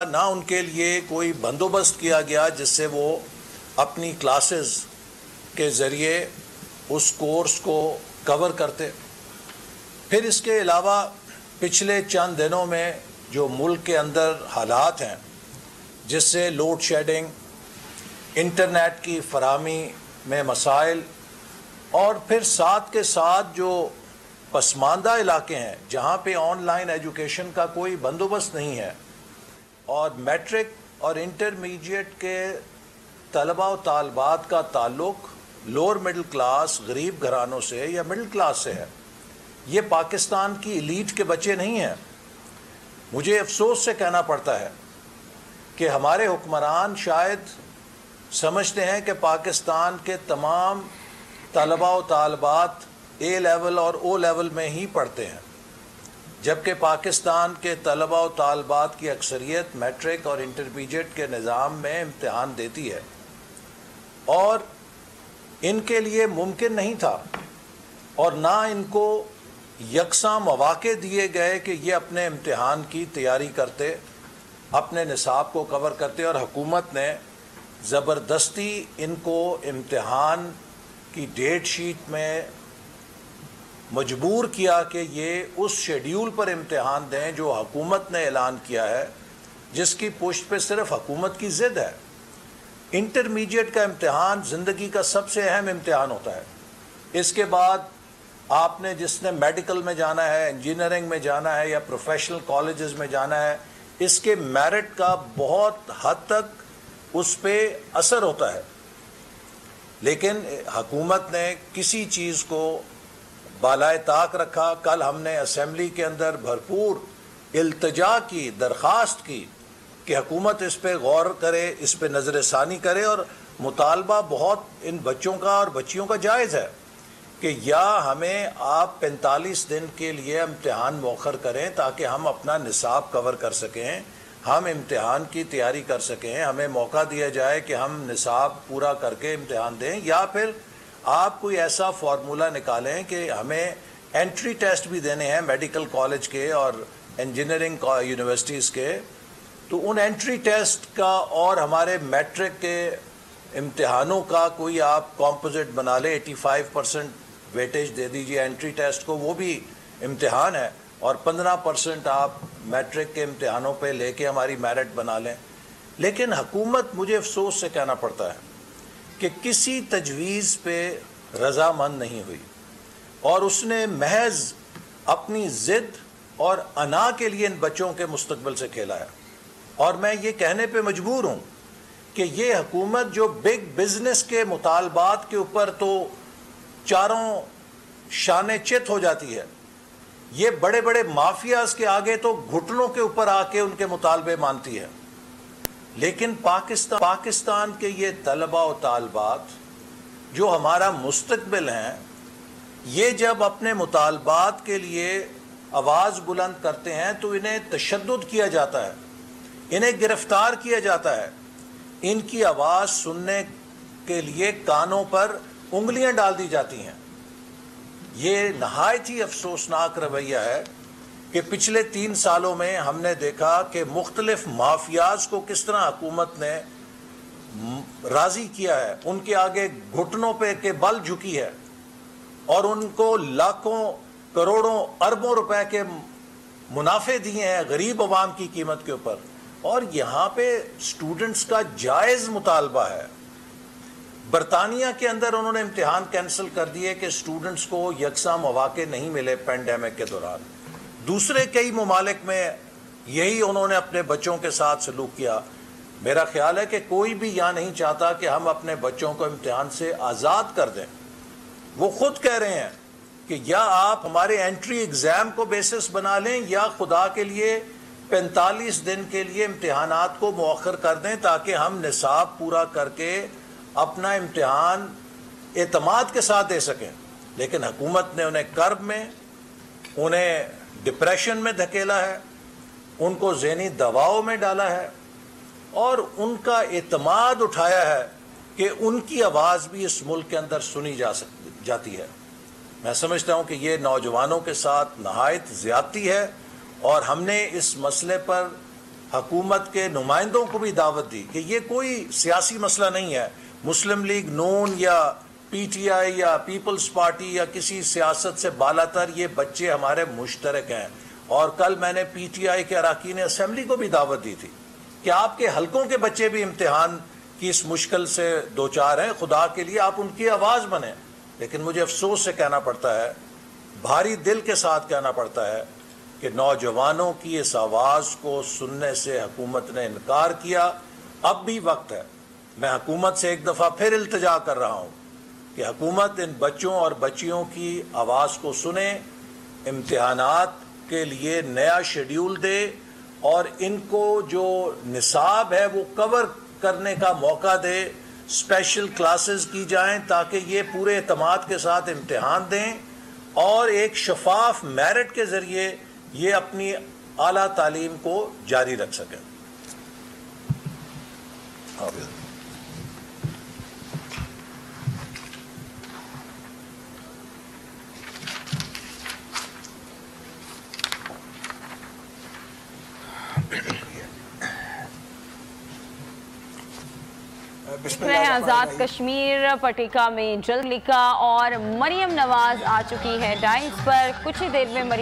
نہ ان کے لیے کوئی بندوبست کیا گیا جس سے وہ اپنی کلاسز کے ذریعے اس کورس کو کور کرتے۔ پھر اس کے علاوہ پچھلے چند دنوں میں جو ملک کے اندر حالات ہیں جس سے لوڈ شیڈنگ، انٹرنیٹ کی فراہمی میں مسائل اور پھر ساتھ کے ساتھ جو پسماندہ علاقے ہیں جہاں پہ آن لائن ایجوکیشن کا کوئی بندوبست نہیں ہے اور میٹرک اور انٹرمیڈیٹ کے طلباء و طالبات کا تعلق لوور مڈل کلاس غریب گھرانوں سے یا مڈل کلاس سے ہے، یہ پاکستان کی ایلیٹ کے بچے نہیں ہیں۔ مجھے افسوس سے کہنا پڑتا ہے کہ ہمارے حکمران شاید سمجھتے ہیں کہ پاکستان کے تمام طلباء و طالبات اے لیول اور او لیول میں ہی پڑھتے ہیں، جبکہ پاکستان کے طلباء و طالبات کی اکثریت میٹرک اور انٹرمیڈیٹ کے نظام میں امتحان دیتی ہے اور ان کے لیے ممکن نہیں تھا اور نہ ان کو یکساں مواقع دیے گئے کہ یہ اپنے امتحان کی تیاری کرتے، اپنے نصاب کو کور کرتے، اور حکومت نے زبردستی ان کو امتحان کی ڈیٹ شیٹ میں مجبور کیا کہ یہ اس شیڈیول پر امتحان دیں جو حکومت نے اعلان کیا ہے، جس کی پشت پہ صرف حکومت کی ضد ہے۔ انٹرمیڈیٹ کا امتحان زندگی کا سب سے اہم امتحان ہوتا ہے۔ اس کے بعد آپ نے جس نے میڈیکل میں جانا ہے، انجینئرنگ میں جانا ہے یا پروفیشنل کالجز میں جانا ہے، اس کے میرٹ کا بہت حد تک اس پہ اثر ہوتا ہے، لیکن حکومت نے کسی چیز کو بالائے طاق رکھا۔ کل ہم نے اسمبلی کے اندر بھرپور التجا کی، درخواست کی کہ حکومت اس پہ غور کرے، اس پہ نظر ثانی کرے، اور مطالبہ بہت ان بچوں کا اور بچیوں کا جائز ہے کہ یا ہمیں آپ 45 دن کے لیے امتحان مؤخر کریں تاکہ ہم اپنا نصاب کور کر سکیں، ہم امتحان کی تیاری کر سکیں، ہمیں موقع دیا جائے کہ ہم نصاب پورا کر کے امتحان دیں، یا پھر آپ کوئی ایسا فارمولہ نکالیں کہ ہمیں انٹری ٹیسٹ بھی دینے ہیں میڈیکل کالج کے اور انجینئرنگ یونیورسٹیز کے، تو ان انٹری ٹیسٹ کا اور ہمارے میٹرک کے امتحانوں کا کوئی آپ کمپوزٹ بنا لیں، 85% ویٹیج دے دیجیے انٹری ٹیسٹ کو، وہ بھی امتحان ہے، اور 15% آپ میٹرک کے امتحانوں پہ لے کے ہماری میرٹ بنا لیں۔ لیکن حکومت، مجھے افسوس سے کہنا پڑتا ہے کہ کسی تجویز پہ رضامند نہیں ہوئی اور اس نے محض اپنی ضد اور انا کے لیے ان بچوں کے مستقبل سے کھیلا ہے۔ اور میں یہ کہنے پہ مجبور ہوں کہ یہ حکومت جو بگ بزنس کے مطالبات کے اوپر تو چاروں شانے چت ہو جاتی ہے، یہ بڑے بڑے مافیاز کے آگے تو گھٹنوں کے اوپر آ کے ان کے مطالبے مانتی ہے، لیکن پاکستان کے یہ طلباء و طالبات جو ہمارا مستقبل ہیں، یہ جب اپنے مطالبات کے لیے آواز بلند کرتے ہیں تو انہیں تشدد کیا جاتا ہے، انہیں گرفتار کیا جاتا ہے، ان کی آواز سننے کے لیے کانوں پر انگلیاں ڈال دی جاتی ہیں۔ یہ نہایت ہی افسوسناک رویہ ہے کہ پچھلے 3 سالوں میں ہم نے دیکھا کہ مختلف مافیاز کو کس طرح حکومت نے راضی کیا ہے، ان کے آگے گھٹنوں پہ کے بل جھکی ہے اور ان کو لاکھوں کروڑوں اربوں روپے کے منافع دیے ہیں غریب عوام کی قیمت کے اوپر، اور یہاں پہ سٹوڈنٹس کا جائز مطالبہ ہے۔ برطانیہ کے اندر انہوں نے امتحان کینسل کر دیے کہ سٹوڈنٹس کو یکساں مواقع نہیں ملے پینڈیمک کے دوران۔ دوسرے کئی ممالک میں یہی انہوں نے اپنے بچوں کے ساتھ سلوک کیا۔ میرا خیال ہے کہ کوئی بھی یہاں نہیں چاہتا کہ ہم اپنے بچوں کو امتحان سے آزاد کر دیں۔ وہ خود کہہ رہے ہیں کہ یا آپ ہمارے انٹری ایگزام کو بیسس بنا لیں یا خدا کے لیے 45 دن کے لیے امتحانات کو مؤخر کر دیں تاکہ ہم نصاب پورا کر کے اپنا امتحان اعتماد کے ساتھ دے سکیں۔ لیکن حکومت نے انہیں کرب میں، انہیں ڈپریشن میں دھکیلا ہے، ان کو ذہنی دباؤ میں ڈالا ہے اور ان کا اعتماد اٹھایا ہے کہ ان کی آواز بھی اس ملک کے اندر سنی جاتی ہے۔ میں سمجھتا ہوں کہ یہ نوجوانوں کے ساتھ نہایت زیادتی ہے اور ہم نے اس مسئلے پر حکومت کے نمائندوں کو بھی دعوت دی کہ یہ کوئی سیاسی مسئلہ نہیں ہے، مسلم لیگ نون یا پی ٹی آئی یا پیپلز پارٹی یا کسی سیاست سے بالا تر، یہ بچے ہمارے مشترک ہیں۔ اور کل میں نے پی ٹی آئی کے اراکین اسمبلی کو بھی دعوت دی تھی کہ آپ کے حلقوں کے بچے بھی امتحان کی اس مشکل سے دوچار ہیں، خدا کے لیے آپ ان کی آواز بنیں۔ لیکن مجھے افسوس سے کہنا پڑتا ہے، بھاری دل کے ساتھ کہنا پڑتا ہے کہ نوجوانوں کی اس آواز کو سننے سے حکومت نے انکار کیا۔ اب بھی وقت ہے، میں حکومت سے ایک دفعہ پھر التجا کر رہا ہوں کہ حکومت ان بچوں اور بچیوں کی آواز کو سنے، امتحانات کے لیے نیا شیڈیول دے اور ان کو جو نصاب ہے وہ کور کرنے کا موقع دے، اسپیشل کلاسز کی جائیں تاکہ یہ پورے اعتماد کے ساتھ امتحان دیں اور ایک شفاف میرٹ کے ذریعے یہ اپنی اعلیٰ تعلیم کو جاری رکھ سکیں۔ آزاد کشمیر پٹیکا میں جلد لکھا اور مریم نواز آ چکی ہے ڈائس پر۔ کچھ ہی دیر میں